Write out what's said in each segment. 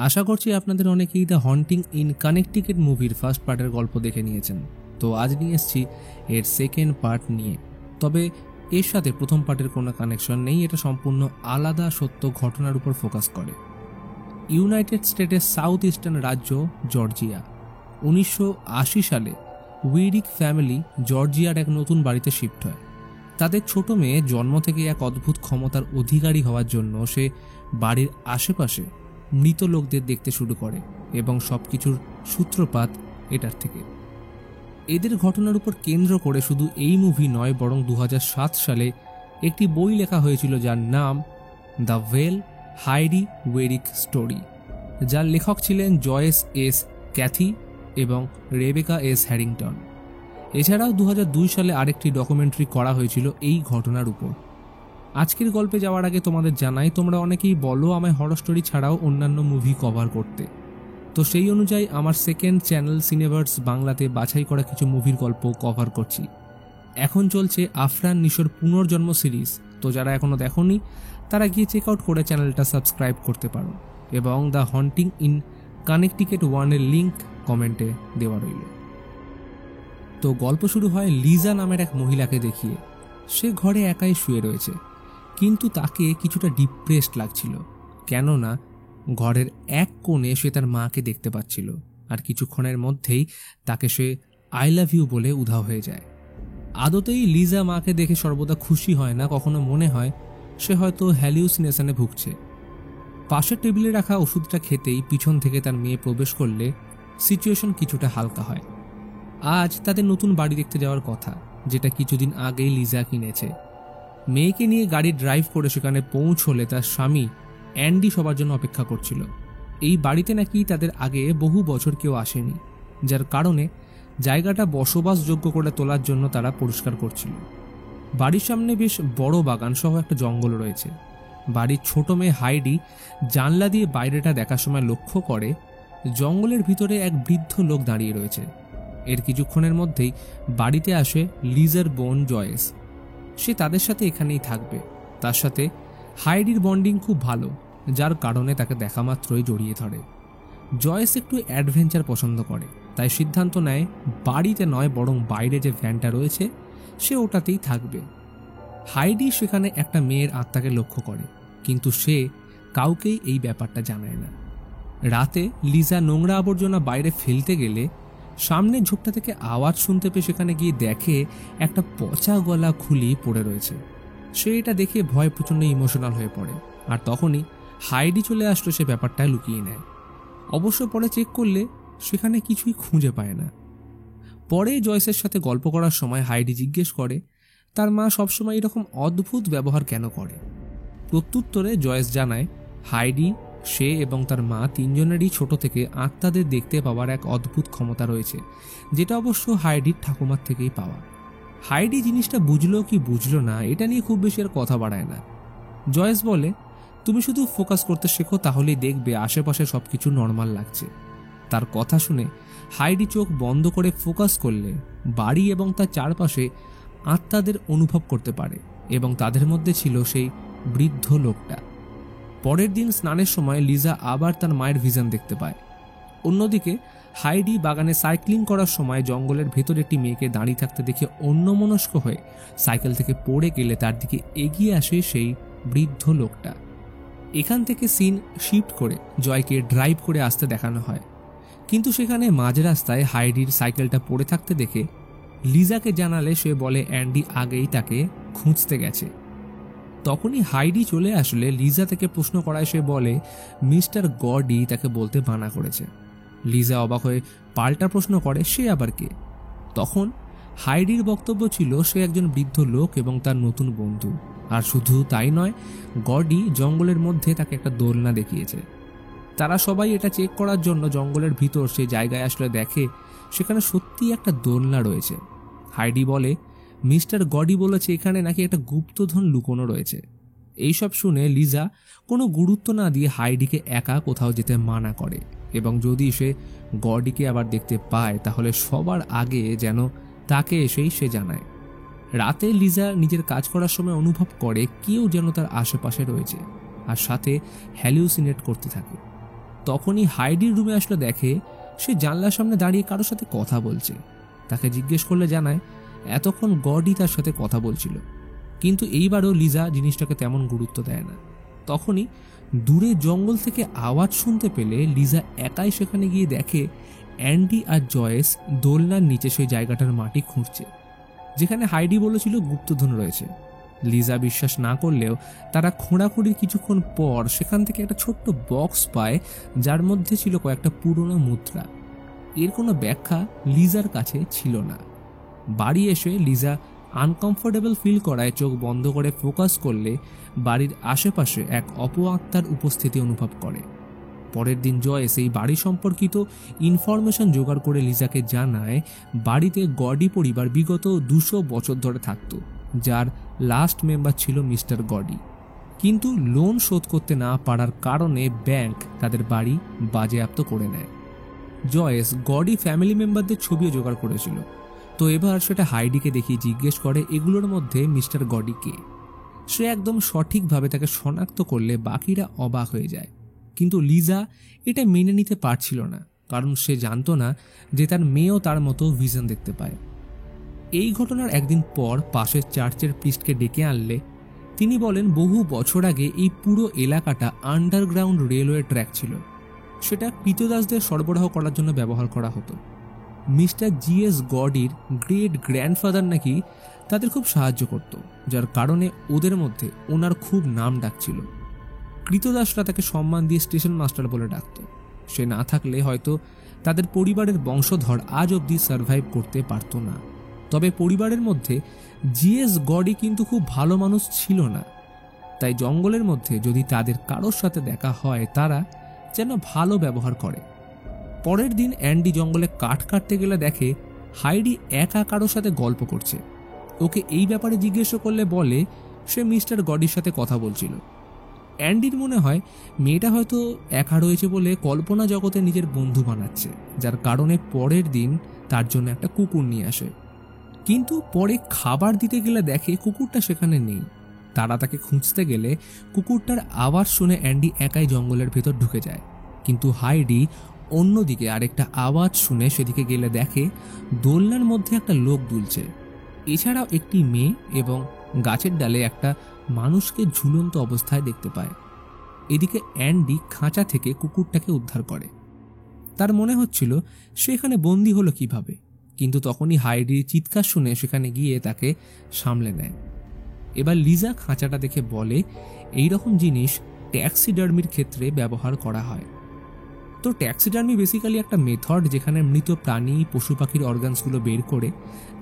আশা করছি আপনাদের অনেকেই দ্য হন্টিং ইন কানেকটিকেট মুভির ফার্স্ট পার্টের গল্প দেখে নিয়েছেন। তো আজ নিয়ে এসেছি এর সেকেন্ড পার্ট নিয়ে। তবে এর সাথে প্রথম পার্টের কোনো কানেকশন নেই, এটা সম্পূর্ণ আলাদা সত্য ঘটনার উপর ফোকাস করে। ইউনাইটেড স্টেটের সাউথ ইস্টার্ন রাজ্য জর্জিয়া। 1980 সালে উইরিক ফ্যামিলি জর্জিয়ার এক নতুন বাড়িতে শিফট হয়। তাদের ছোট মেয়ে জন্ম থেকে এক অদ্ভুত ক্ষমতার অধিকারী হওয়ার জন্য সে বাড়ির আশেপাশে মৃত লোকদের দেখতে শুরু করে এবং সবকিছুর সূত্রপাত এটার থেকে। এদের ঘটনার উপর কেন্দ্র করে শুধু এই মুভি নয়, বরং 2007 সালে একটি বই লেখা হয়েছিল যার নাম দ্য ভেল হাইডি ওয়েরিক স্টোরি, যার লেখক ছিলেন জয়েস এস ক্যাথি এবং রেবেকা এস হ্যারিংটন। এছাড়াও 2002 সালে আরেকটি ডকুমেন্টারি করা হয়েছিল এই ঘটনার উপর। আজকের গল্পে যাওয়ার আগে তোমাদের জানাই, তোমরা অনেকেই বলো আমায় হরর স্টোরি ছাড়াও অন্যান্য মুভি কভার করতে। তো সেই অনুযায়ী আমার সেকেন্ড চ্যানেল সিনেভার্স বাংলাতে বাছাই করা কিছু মুভির গল্প কভার করছি। এখন চলছে আফরান নিশোর পুনর্জন্ম সিরিজ। তো যারা এখনও দেখোনি তারা গিয়ে চেক আউট করে চ্যানেলটা সাবস্ক্রাইব করতে পারো এবং দ্য হন্টিং ইন কানেকটিকেট 1-এর লিঙ্ক কমেন্টে দেওয়া রইল। তো গল্প শুরু হয় লিজা নামের এক মহিলাকে দেখিয়ে। সে ঘরে একাই শুয়ে রয়েছে, কিন্তু তাকে কিছুটা ডিপ্রেসড লাগছিল, কেননা ঘরের এক কোণে সে তার মাকে দেখতে পাচ্ছিল, আর কিছুক্ষণের মধ্যেই তাকে সে আই লাভ ইউ বলে উধাও হয়ে যায়। আদতেই লিজা মাকে দেখে সর্বদা খুশি হয় না, কখনো মনে হয় সে হয়তো হ্যালিউসিনেশনে ভুগছে। পাশের টেবিলে রাখা ওষুধটা খেতেই পিছন থেকে তার মেয়ে প্রবেশ করলে সিচুয়েশন কিছুটা হালকা হয়। আজ তাদের নতুন বাড়ি দেখতে যাওয়ার কথা, যেটা কিছুদিন আগেই লিজা কিনেছে। মেয়েকে নিয়ে গাড়ি ড্রাইভ করে সেখানে পৌঁছলে তার স্বামী অ্যান্ডি সবার জন্য অপেক্ষা করছিল। এই বাড়িতে নাকি তাদের আগে বহু বছর কেউ আসেনি, যার কারণে জায়গাটা বসবাসযোগ্য করে তোলার জন্য তারা পরিষ্কার করছিল। বাড়ির সামনে বেশ বড় বাগান সহ একটা জঙ্গল রয়েছে। বাড়ির ছোট মেয়ে হাইডি জানলা দিয়ে বাইরেটা দেখার সময় লক্ষ্য করে জঙ্গলের ভিতরে এক বৃদ্ধ লোক দাঁড়িয়ে রয়েছে। এর কিছুক্ষণের মধ্যেই বাড়িতে আসে লিজার বোন জয়েস। সে তাদের সাথে এখানেই থাকবে। তার সাথে হাইডির বন্ডিং খুব ভালো, যার কারণে তাকে দেখা মাত্রই জড়িয়ে ধরে। জয়েস একটু অ্যাডভেঞ্চার পছন্দ করে, তাই সিদ্ধান্ত নেয় বাড়িতে নয় বরং বাইরে যে ভ্যানটা রয়েছে সে ওটাতেই থাকবে। হাইডি সেখানে একটা মেয়ের আত্মাকে লক্ষ্য করে, কিন্তু সে কাউকেই এই ব্যাপারটা জানায় না। রাতে লিজা নোংরা আবর্জনা বাইরে ফেলতে গেলে সামনের ঝোপটা থেকে আওয়াজ শুনতে পেয়ে সেখানে গিয়ে দেখে একটা পচা গলা খুলি পড়ে রয়েছে। সে এটা দেখে ভয় প্রচণ্ড ইমোশনাল হয়ে পড়ে, আর তখনই হাইডি চলে আসলো সে ব্যাপারটা লুকিয়ে নেয়। অবশ্য পরে চেক করলে সেখানে কিছুই খুঁজে পায় না। পরে জয়েসের সাথে গল্প করার সময় হাইডি জিজ্ঞেস করে তার মা সবসময় এরকম অদ্ভুত ব্যবহার কেন করে। প্রত্যুত্তরে জয়েস জানায় হাইডি, সে এবং তার মা তিনজনেরই ছোট থেকে আত্মাদের দেখতে পাওয়ার এক অদ্ভুত ক্ষমতা রয়েছে, যেটা অবশ্য হাইডির ঠাকুমার থেকেই পাওয়া। হাইডি জিনিসটা বুঝলো কি বুঝলো না এটা নিয়ে খুব বেশি আর কথা বাড়ায় না। জয়েস বলে তুমি শুধু ফোকাস করতে শেখো, তাহলেই দেখবে আশেপাশে সবকিছু নর্মাল লাগছে। তার কথা শুনে হাইডি চোখ বন্ধ করে ফোকাস করলে বাড়ি এবং তার চারপাশে আত্মাদের অনুভব করতে পারে, এবং তাদের মধ্যে ছিল সেই বৃদ্ধ লোকটা। পরের দিন স্নানের সময় লিজা আবার তার মায়ের ভিশন দেখতে পায়। অন্যদিকে হাইডি বাগানে সাইক্লিং করার সময় জঙ্গলের ভেতর একটি মেয়েকে দাঁড়িয়ে থাকতে দেখে অন্যমনস্ক হয়ে সাইকেল থেকে পড়ে গেলে তার দিকে এগিয়ে আসে সেই বৃদ্ধ লোকটা। এখান থেকে সিন শিফট করে জয়কে ড্রাইভ করে আসতে দেখানো হয়, কিন্তু সেখানে মাঝ রাস্তায় হাইডির সাইকেলটা পড়ে থাকতে দেখে লিজাকে জানালে সে বলে অ্যান্ডি আগেই তাকে খুঁজতে গেছে। তখনই হাইডি চলে আসলে লিজা থেকে প্রশ্ন করায় সে বলে মিস্টার গডি তাকে বলতে মানা করেছে। লিজা অবাক হয়ে পাল্টা প্রশ্ন করে সে আবার কে। তখন হাইডির বক্তব্য ছিল সে একজন বৃদ্ধ লোক এবং তার নতুন বন্ধু, আর শুধু তাই নয়, গডি জঙ্গলের মধ্যে তাকে একটা দোলনা দেখিয়েছে। তারা সবাই এটা চেক করার জন্য জঙ্গলের ভিতর সে জায়গায় আসলে দেখে সেখানে সত্যি একটা দোলনা রয়েছে। হাইডি বলে মিস্টার গডি বলেছে এখানে নাকি একটা গুপ্তধন লুকোনো রয়েছে। এইসব শুনে লিজা কোনো গুরুত্ব না দিয়ে হাইডিকে একা কোথাও যেতে মানা করে, এবং যদি সে গডিকে আবার দেখতে পায় তাহলে সবার আগে যেন তাকে এসেই সে জানায়। রাতে লিজা নিজের কাজ করার সময় অনুভব করে কেউ যেন তার আশেপাশে রয়েছে, আর সাথে হ্যালিউসিনেট করতে থাকে। তখনই হাইডির রুমে আসলে দেখে সে জানলার সামনে দাঁড়িয়ে কারোর সাথে কথা বলছে। তাকে জিজ্ঞেস করলে জানায় এতক্ষণ গডই তার সাথে কথা বলছিল। কিন্তু এইবারও লিজা জিনিসটাকে তেমন গুরুত্ব দেয় না। তখনই দূরে জঙ্গল থেকে আওয়াজ শুনতে পেলে লিজা একাই সেখানে গিয়ে দেখে অ্যান্ডি আর জয়েস দোলনার নিচে সেই জায়গাটার মাটি খুঁড়ছে যেখানে হাইডি বলেছিল গুপ্তধন রয়েছে। লিজা বিশ্বাস না করলেও তারা খোঁড়াখুঁড়ির কিছুক্ষণ পর সেখান থেকে একটা ছোট্ট বক্স পায় যার মধ্যে ছিল কয়েকটা পুরনো মুদ্রা। এর কোনো ব্যাখ্যা লিজার কাছে ছিল না। বাড়ি এসে লিজা আনকমফোর্টেবল ফিল করায় চোখ বন্ধ করে ফোকাস করলে বাড়ির আশেপাশে এক অপআত্মার উপস্থিতি অনুভব করে। পরের দিন জয়েস এই বাড়ি সম্পর্কিত ইনফরমেশন জোগাড় করে লিজাকে জানায় বাড়িতে গডি পরিবার বিগত 200 বছর ধরে থাকত, যার লাস্ট মেম্বার ছিল মিস্টার গডি। কিন্তু লোন শোধ করতে না পারার কারণে ব্যাংক তাদের বাড়ি বাজেয়াপ্ত করে নেয়। জয়েস গডি ফ্যামিলি মেম্বারদের ছবিও জোগাড় করেছিল, তো এবার সেটা হাইডিকে দেখিয়ে জিজ্ঞেস করে এগুলোর মধ্যে মিস্টার গডি কে। সে একদম সঠিকভাবে তাকে শনাক্ত করলে বাকিরা অবাক হয়ে যায়। কিন্তু লিজা এটা মেনে নিতে পারছিল না, কারণ সে জানতো না যে তার মেয়েও তার মতো ভিশন দেখতে পায়। এই ঘটনার একদিন পর পাশের চার্চের প্রিস্টকে ডেকে আনলে তিনি বলেন বহু বছর আগে এই পুরো এলাকাটা আন্ডারগ্রাউন্ড রেলওয়ে ট্র্যাক ছিল। সেটা কৃতদাসদের সরবরাহ করার জন্য ব্যবহার করা হতো। মিস্টার জিএস গডির গ্রেট গ্র্যান্ডফাদার নাকি তাদের খুব সাহায্য করত, যার কারণে ওদের মধ্যে ওনার খুব নাম ডাক ছিল। কৃতদাসরা তাকে সম্মান দিয়ে স্টেশন মাস্টার বলে ডাকত। সে না থাকলে হয়তো তাদের পরিবারের বংশধর আজ অবধি সার্ভাইভ করতে পারত না। তবে পরিবারের মধ্যে জিএস গডি কিন্তু খুব ভালো মানুষ ছিল না, তাই জঙ্গলের মধ্যে যদি তাদের কারোর সাথে দেখা হয় তারা যেন ভালো ব্যবহার করে। পরের দিন অ্যান্ডি জঙ্গলে কাঠ কাটতে গেলে দেখে হাইডি একা কারোর সাথে গল্প করছে। ওকে এই ব্যাপারে জিজ্ঞেস করলে বলে সে মিস্টার গডির সাথে কথা বলছিল। অ্যান্ডির মনে হয় মেয়েটা হয়তো একা রয়েছে বলে কল্পনা জগতে নিজের বন্ধু বানাচ্ছে, যার কারণে পরের দিন তার জন্য একটা কুকুর নিয়ে আসে। কিন্তু পরে খাবার দিতে গেলে দেখে কুকুরটা সেখানে নেই। তারা তাকে খুঁজতে গেলে কুকুরটার আওয়াজ শুনে অ্যান্ডি একাই জঙ্গলের ভেতর ঢুকে যায়। কিন্তু হাইডি অন্যদিকে আরেকটা আওয়াজ শুনে সেদিকে গেলে দেখে দোলনার মধ্যে একটা লোক দুলছে। এছাড়াও একটি মেয়ে এবং গাছের ডালে একটা মানুষকে ঝুলন্ত অবস্থায় দেখতে পায়। এদিকে অ্যান্ডি খাঁচা থেকে কুকুরটাকে উদ্ধার করে। তার মনে হচ্ছিল সে এখানে বন্দী হলো কিভাবে, কিন্তু তখনই হাইডির চিৎকার শুনে সেখানে গিয়ে তাকে সামলে নেয়। এবার লিজা খাঁচাটা দেখে বলে এই রকম জিনিস ট্যাক্সিডার্মির ক্ষেত্রে ব্যবহার করা হয়। তো ট্যাক্সিডার্মি বেসিক্যালি একটা মেথড যেখানে মৃত প্রাণী পশু পাখির অর্গানসগুলো বের করে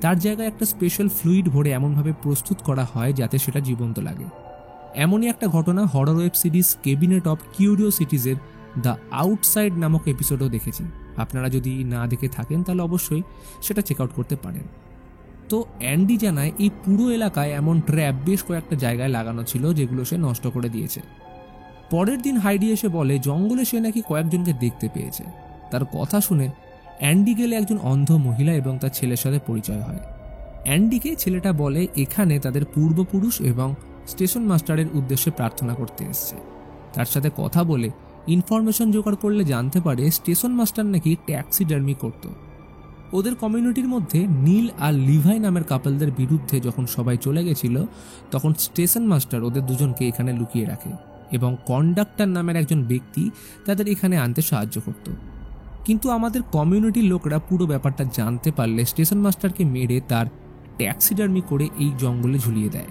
তার জায়গায় একটা স্পেশাল ফ্লুইড ভরে এমনভাবে প্রস্তুত করা হয় যাতে সেটা জীবন্ত লাগে। এমনই একটা ঘটনা horror web series cabinet of কিউরিওসিটিজের দ্য আউটসাইড নামক এপিসোডও দেখেছি। আপনারা যদি না দেখে থাকেন তাহলে অবশ্যই সেটা চেক আউট করতে পারেন। তো অ্যান্ডি জানায় এই পুরো এলাকায় এমন ট্র্যাপ বেশ কয়েকটা জায়গায় লাগানো ছিল যেগুলো সে নষ্ট করে দিয়েছে। পরের দিন হাইডি এসে বলে জঙ্গলে সে নাকি কয়েকজনকে দেখতে পেয়েছে। তার কথা শুনে অ্যান্ডি গেলে একজন অন্ধ মহিলা এবং তার ছেলের সাথে পরিচয় হয়। অ্যান্ডিকে ছেলেটা বলে এখানে তাদের পূর্বপুরুষ এবং স্টেশন মাস্টারের উদ্দেশ্যে প্রার্থনা করতে এসছে। তার সাথে কথা বলে ইনফরমেশন জোগাড় করলে জানতে পারে স্টেশন মাস্টার নাকি ট্যাক্সিডার্মি করত। ওদের কমিউনিটির মধ্যে নীল আর লিভাই নামের কাপলদের বিরুদ্ধে যখন সবাই চলে গেছিল তখন স্টেশন মাস্টার ওদের দুজনকে এখানে লুকিয়ে রাখে এবং কন্ডাক্টর নামের একজন ব্যক্তি তাদের এখানে আনতে সাহায্য করত। কিন্তু আমাদের কমিউনিটির লোকরা পুরো ব্যাপারটা জানতে পারলে স্টেশন মাস্টারকে মেরে তার ট্যাক্সিডার্মি করে এই জঙ্গলে ঝুলিয়ে দেয়।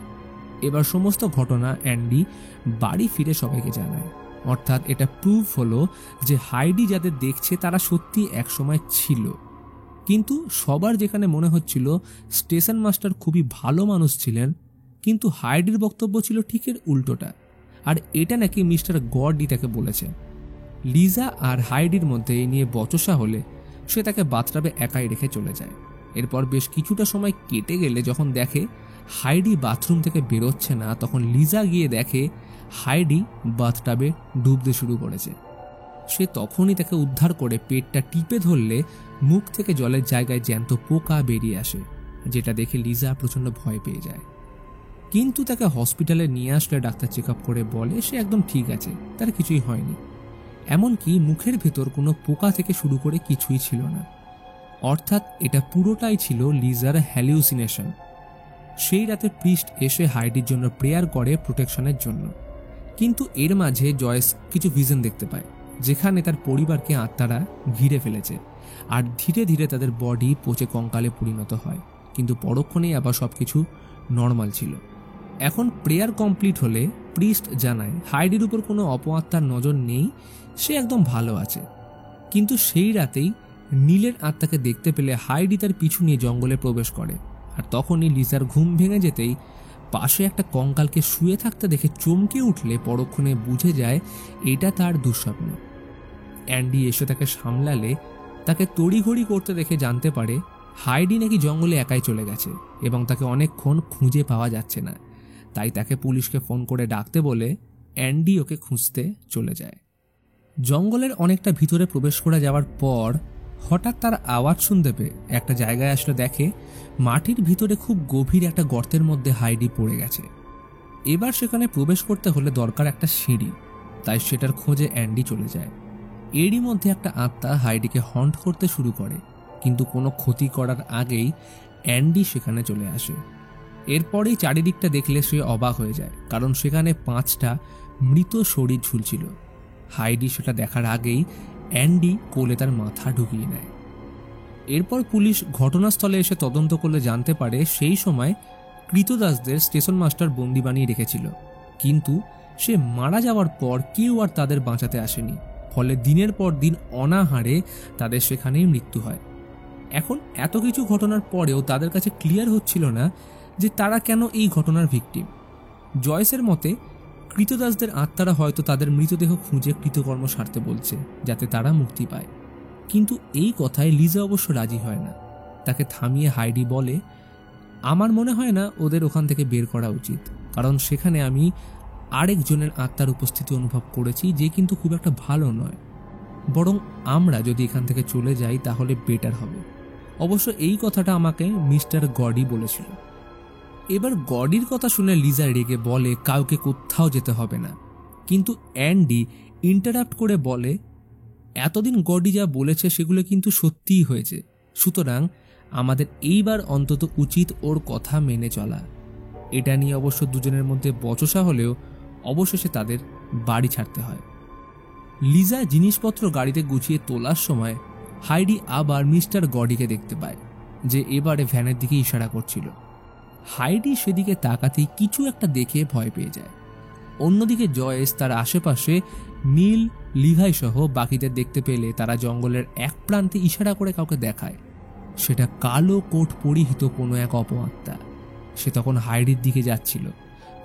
এবার সমস্ত ঘটনা অ্যান্ডি বাড়ি ফিরে সবাইকে জানায়। অর্থাৎ এটা প্রুভ হলো যে হাইডি যাদের দেখছে তারা সত্যি একসময় ছিল। কিন্তু সবার যেখানে মনে হচ্ছিল স্টেশন মাস্টার খুবই ভালো মানুষ ছিলেন, কিন্তু হাইডির বক্তব্য ছিল ঠিক এর উল্টোটা। আর এটা নাকি মিস্টার গডই তাকে বলেছে। লিজা আর হাইডির মধ্যে এই নিয়ে বচসা হলে সে তাকে বাথটাবে একাই রেখে চলে যায়। এরপর বেশ কিছুটা সময় কেটে গেলে যখন দেখে হাইডি বাথরুম থেকে বেরোচ্ছে না, তখন লিজা গিয়ে দেখে হাইডি বাথটাবে ডুবতে শুরু করেছে। সে তখনই তাকে উদ্ধার করে পেটটা টিপে ধরলে মুখ থেকে জলের জায়গায় জ্যান্ত পোকা বেরিয়ে আসে, যেটা দেখে লিজা প্রচণ্ড ভয় পেয়ে যায়। কিন্তু তাকে হসপিটালে নিয়ে আসলে ডাক্তার চেক আপ করে বলে সে একদম ঠিক আছে, তার কিছুই হয়নি। এমনকি মুখের ভেতর কোনো পোকা থেকে শুরু করে কিছুই ছিল না। অর্থাৎ এটা পুরোটাই ছিল লিজার হ্যালিউসিনেশন। সেই রাতে প্রিস্ট এসে হাইডির জন্য প্রেয়ার করে প্রোটেকশনের জন্য, কিন্তু এর মাঝে জয়েস কিছু ভিশন দেখতে পায় যেখানে তার পরিবারকে আত্মারা ঘিরে ফেলেছে, আর ধীরে ধীরে তাদের বডি পচে কঙ্কালে পরিণত হয়, কিন্তু পরক্ষণেই আবার সবকিছু নর্মাল ছিল। এখন প্রেয়ার কমপ্লিট হলে প্রিস্ট জানায় হাইডির উপর কোনো অপআত্মার নজর নেই, সে একদম ভালো আছে। কিন্তু সেই রাতেই নীলের আত্মাকে দেখতে পেলে হাইডি তার পিছু নিয়ে জঙ্গলে প্রবেশ করে, আর তখনই লিজার ঘুম ভেঙে যেতেই পাশে একটা কঙ্কালকে শুয়ে থাকতে দেখে চমকে উঠলে পরক্ষণে বুঝে যায় এটা তার দুঃস্বপ্ন। অ্যান্ডি এসে তাকে সামলালে তাকে তড়িঘড়ি করতে দেখে জানতে পারে হাইডি নাকি জঙ্গলে একাই চলে গেছে এবং তাকে অনেকক্ষণ খুঁজে পাওয়া যাচ্ছে না, তাই তাকে পুলিশকে ফোন করে ডাকতে বলে অ্যান্ডি ওকে খুঁজতে চলে যায়। জঙ্গলের অনেকটা ভিতরে প্রবেশ করে যাওয়ার পর হঠাৎ তার আওয়াজ শুনতে পেয়ে একটা জায়গায় আসলে দেখে মাটির ভিতরে খুব গভীর একটা গর্তের মধ্যে হাইডি পড়ে গেছে। এবার সেখানে প্রবেশ করতে হলে দরকার একটা সিঁড়ি, তাই সেটার খোঁজে অ্যান্ডি চলে যায়। এরই মধ্যে একটা আত্মা হাইডিকে হন্ট করতে শুরু করে, কিন্তু কোনো ক্ষতি করার আগেই অ্যান্ডি সেখানে চলে আসে। এরপরেই চারিদিকটা দেখলে সে অবাক হয়ে যায়, কারণ সেখানে 5টা মৃত শরীর ঝুলছিল। হাইডি সেটা দেখার আগেই অ্যান্ডি কোলে তার মাথা ঢুকিয়ে নেয়। এরপর পুলিশ ঘটনাস্থলে এসে তদন্ত করলে জানতে পারে সেই সময় কৃতদাসদের স্টেশন মাস্টার বন্দি বানিয়ে রেখেছিল, কিন্তু সে মারা যাওয়ার পর কেউ আর তাদের বাঁচাতে আসেনি, ফলে দিনের পর দিন অনাহারে তাদের সেখানেই মৃত্যু হয়। এখন এত কিছু ঘটনার পরেও তাদের কাছে ক্লিয়ার হচ্ছিল না যে তারা কেন এই ঘটনার ভিকটিম। জয়েসের মতে কৃতদাসদের আত্মারা হয়তো তাদের মৃতদেহ খুঁজে কৃতকর্ম সারতে বলছে যাতে তারা মুক্তি পায়, কিন্তু এই কথায় লিজা অবশ্য রাজি হয় না। তাকে থামিয়ে হাইডি বলে, আমার মনে হয় না ওদের ওখান থেকে বের করা উচিত, কারণ সেখানে আমি আরেকজনের আত্মার উপস্থিতি অনুভব করেছি যে কিন্তু খুব একটা ভালো নয়, বরং আমরা যদি এখান থেকে চলে যাই তাহলে বেটার হবে। অবশ্য এই কথাটা আমাকে মিস্টার গডি বলেছিল। এবার গডির কথা শুনে লিজা রেগে বলে কাউকে কোথাও যেতে হবে না, কিন্তু অ্যান্ডি ইন্টারাপ্ট করে বলে এতদিন গডি যা বলেছে সেগুলো কিন্তু সত্যিই হয়েছে, সুতরাং আমাদের এইবার অন্তত উচিত ওর কথা মেনে চলা। এটা নিয়ে অবশ্য দুজনের মধ্যে বচসা হলেও অবশেষে তাদের বাড়ি ছাড়তে হয়। লিজা জিনিসপত্র গাড়িতে গুছিয়ে তোলার সময় হাইডি আবার মিস্টার গডিকে দেখতে পায়, যে এবারে ভ্যানের দিকে ইশারা করছিল। হাইডি সেদিকে তাকাতেই কিছু একটা দেখে ভয় পেয়ে যায়। অন্যদিকে জয়েস তার আশেপাশে নীল, লিভাই সহ বাকিদের দেখতে পেলে তারা জঙ্গলের এক প্রান্তে ইশারা করে কাউকে দেখায়। সেটা কালো কোট পরিহিত কোনো এক অপআত্মা। সে তখন হাইডির দিকে যাচ্ছিল।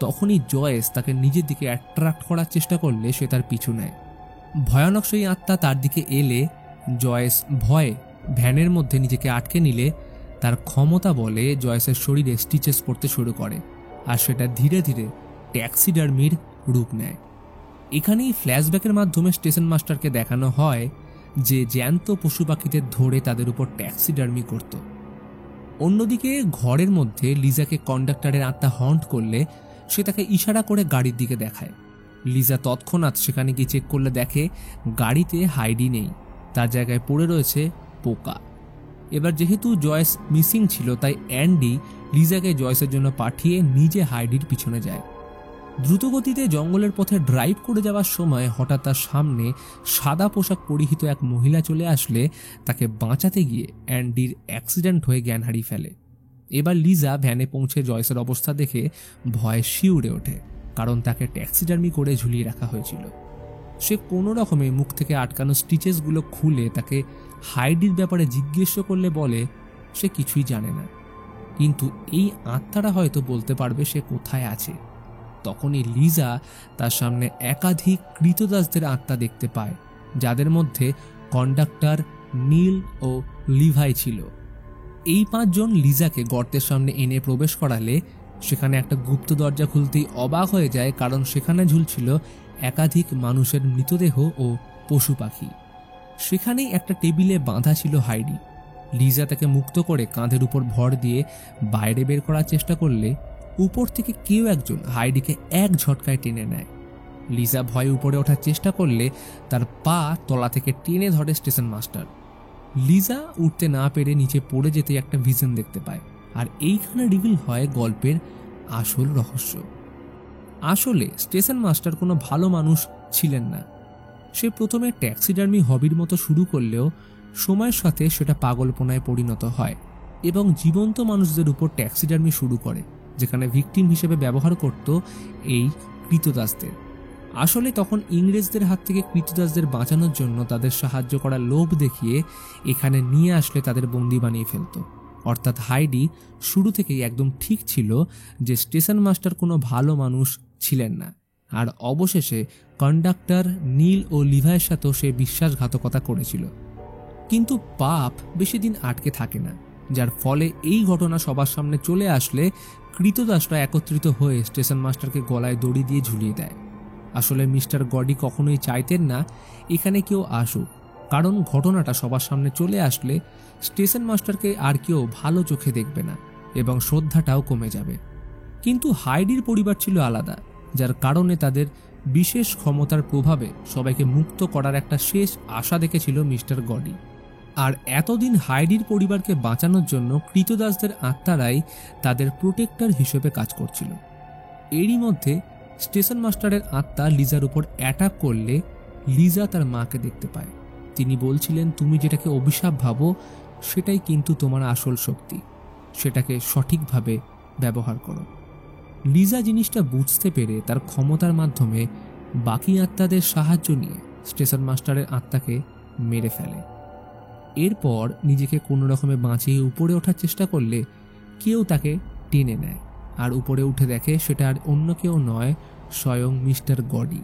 তখনই জয়েস তাকে নিজের দিকে অ্যাট্রাক্ট করার চেষ্টা করলে সে তার পিছু নেয়। ভয়ানক সেই আত্মা তার দিকে এলে জয়েস ভয়ে ভ্যানের মধ্যে নিজেকে আটকে নিলে তার ক্ষমতা বলে জয়েসের শরীরে স্টিচেস পড়তে শুরু করে, আর সেটা ধীরে ধীরে ট্যাক্সিডার্মির রূপ নেয়। এখানেই ফ্ল্যাশব্যাকের মাধ্যমে স্টেশন মাস্টারকে দেখানো হয় যে জ্যান্ত পশু পাখিদের ধরে তাদের উপর ট্যাক্সিডার্মি করত। অন্যদিকে ঘরের মধ্যে লিজাকে কন্ডাক্টরের আত্মা হন্ট করলে সে তাকে ইশারা করে গাড়ির দিকে দেখায়। লিজা তৎক্ষণাৎ সেখানে গিয়ে চেক করলে দেখে গাড়িতে হাইডি নেই, তার জায়গায় পড়ে রয়েছে পোকা। এবার যেহেতু জয়েস মিসিং ছিল তাই অ্যান্ডি লিজাকে জয়েসের জন্য পাঠিয়ে নিজে হাইডির পিছনে যায়। দ্রুতগতিতে জঙ্গলের পথে ড্রাইভ করে যাওয়ার সময় হঠাৎ তার সামনে সাদা পোশাক পরিহিত এক মহিলা চলে আসলে তাকে বাঁচাতে গিয়ে অ্যান্ডির অ্যাক্সিডেন্ট হয়ে জ্ঞান হারিয়ে ফেলে। এবার লিজা ভ্যানে পৌঁছে জয়েসের অবস্থা দেখে ভয়ে শিউরে ওঠে, কারণ তাকে ট্যাক্সিডার্মি করে ঝুলিয়ে রাখা হয়েছিল। সে কোনো রকমে মুখ থেকে আটকানো স্টিচেসগুলো খুলে তাকে হাইডির ব্যাপারে জিজ্ঞেস করলে বলে সে কিছুই জানে না, কিন্তু এই আত্মারা হয়তো বলতে পারবে সে কোথায় আছে। তখনই লিজা তার সামনে একাধিক কৃতদাসদের আত্মা দেখতে পায়, যাদের মধ্যে কন্ডাক্টর, নীল ও লিভাই ছিল। এই 5 জন লিজাকে গর্তের সামনে এনে প্রবেশ করালে সেখানে একটা গুপ্ত দরজা খুলতেই অবাক হয়ে যায়, কারণ সেখানে ঝুলছিল একাধিক মানুষের মৃতদেহ ও পশু পাখি। সেখানেই একটা টেবিলে বাঁধা ছিল হাইডি। লিজা তাকে মুক্ত করে কাঁধের উপর ভর দিয়ে বাইরে বের করার চেষ্টা করলে উপর থেকে কেউ একজন হাইডিকে এক ঝটকায় টেনে নেয়। লিজা ভয়ে উপরে ওঠার চেষ্টা করলে তার পা তলা থেকে টেনে ধরে স্টেশন মাস্টার। লিজা উঠতে না পেরে নিচে পড়ে যেতে একটা ভিশন দেখতে পায়, আর এইখানে রিভিল হয় গল্পের আসল রহস্য। আসলে স্টেশন মাস্টার কোনো ভালো মানুষ ছিলেন না। সে প্রথমে ট্যাক্সিডার্মি হবির মতো শুরু করলেও সময়ের সাথে সেটা পাগলপনায় পরিণত হয় এবং জীবন্ত মানুষদের উপর ট্যাক্সিডার্মি শুরু করে, যেখানে ভিকটিম হিসেবে ব্যবহার করত এই কৃতদাসদের। আসলে তখন ইংরেজদের হাত থেকে কৃতদাসদের বাঁচানোর জন্য তাদের সাহায্য করার লোভ দেখিয়ে এখানে নিয়ে আসলে তাদের বন্দি বানিয়ে ফেলত। অর্থাৎ হাইডি শুরু থেকেই একদম ঠিক ছিল যে স্টেশন মাস্টার কোনো ভালো মানুষ ছিলেন না, আর অবশেষে কন্ডাক্টর নীল ও লিভাইয়ের সাথেও সে বিশ্বাসঘাতকতা করেছিল। কিন্তু পাপ বেশি দিন আটকে থাকে না, যার ফলে এই ঘটনা সবার সামনে চলে আসলে কৃতদাসরা একত্রিত হয়ে স্টেশন মাস্টারকে গলায় দড়ি দিয়ে ঝুলিয়ে দেয়। আসলে মিস্টার গডি কখনোই চাইতেন না এখানে কেউ আসুক, কারণ ঘটনাটা সবার সামনে চলে আসলে স্টেশন মাস্টারকে আর কেউ ভালো চোখে দেখবে না এবং শ্রদ্ধাটাও কমে যাবে। কিন্তু হাইডির পরিবার ছিল আলাদা, যার কারণে তাদের বিশেষ ক্ষমতার প্রভাবে সবাইকে মুক্ত করার একটা শেষ আশা দেখেছিল মিস্টার গডি। আর এতদিন হাইডির পরিবারকে বাঁচানোর জন্য কৃতদাসদের আত্মারাই তাদের প্রোটেক্টর হিসেবে কাজ করছিল। এরই মধ্যে স্টেশন মাস্টারের আত্মা লিজার উপর অ্যাটাক করলে লিজা তার মাকে দেখতে পায়। তিনি বলছিলেন, তুমি যেটাকে অভিশাপ ভাবো সেটাই কিন্তু তোমার আসল শক্তি, সেটাকে সঠিকভাবে ব্যবহার করো। লিজা জিনিসটা বুঝতে পেরে তার ক্ষমতার মাধ্যমে বাকি আত্মাদের সাহায্য নিয়ে স্টেশন মাস্টারের আত্মাকে মেরে ফেলে। এরপর নিজেকে কোনো রকমে বাঁচিয়ে উপরে ওঠার চেষ্টা করলে কেউ তাকে টেনে নেয়, আর উপরে উঠে দেখে সেটা আর অন্য কেউ নয়, স্বয়ং মিস্টার গডি।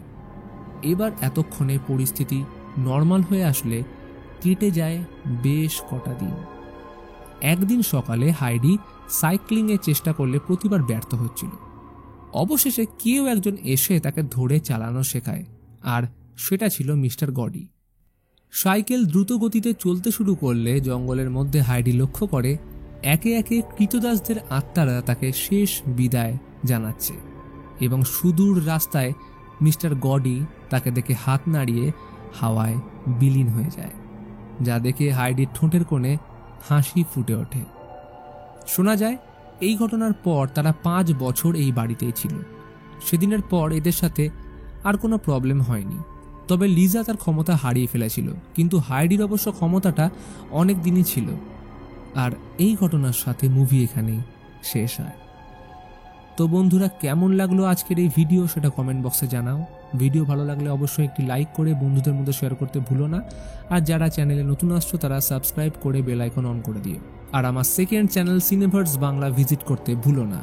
এবার এতক্ষণে পরিস্থিতি নর্মাল হয়ে আসলে কেটে যায় বেশ কটা দিন। একদিন সকালে হাইডি সাইক্লিংয়ের চেষ্টা করলে প্রতিবার ব্যর্থ হচ্ছিল। অবশেষে কেউ একজন এসে তাকে ধরে চালানো শেখায়, আর সেটা ছিল মিস্টার গডি। সাইকেল দ্রুত গতিতে চলতে শুরু করলে জঙ্গলের মধ্যে হাইডি লক্ষ্য করে একে একে কৃতদাসদের আত্মারা তাকে শেষ বিদায় জানাচ্ছে, এবং সুদূর রাস্তায় মিস্টার গডি তাকে দেখে হাত নাড়িয়ে হাওয়ায় বিলীন হয়ে যায়, যা দেখে হাইডির ঠোঁটের কোণে হাসি ফুটে ওঠে। শোনা যায় এই ঘটনার পর তারা 5 বছর এই বাড়িতেই ছিল। সেদিনের পর এদের সাথে আর কোনো প্রবলেম হয়নি, তবে লিজা তার ক্ষমতা হারিয়ে ফেলেছিল, কিন্তু হাইডির অবশ্য ক্ষমতাটা অনেক দিনই ছিল। আর এই ঘটনার সাথে মুভি এখানেই শেষ হয়। তো বন্ধুরা, কেমন লাগলো আজকের এই ভিডিও সেটা কমেন্ট বক্সে জানাও। ভিডিও ভালো লাগলে অবশ্যই একটি লাইক করে বন্ধুদের মধ্যে শেয়ার করতে ভুলো না, আর যারা চ্যানেলে নতুন আসছো তারা সাবস্ক্রাইব করে বেল আইকন অন করে দিও, আর আমার সেকেন্ড চ্যানেল সিনেভার্স বাংলা ভিজিট করতে ভুলো না।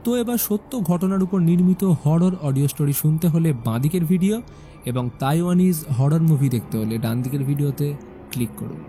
তো এবার সত্য ঘটনার উপর নির্মিত হরর অডিও স্টোরি শুনতে হলে বাঁদিকের ভিডিও এবং তাইওয়ানিজ হরর মুভি দেখতে হলে ডান দিকের ভিডিওতে ক্লিক করুন।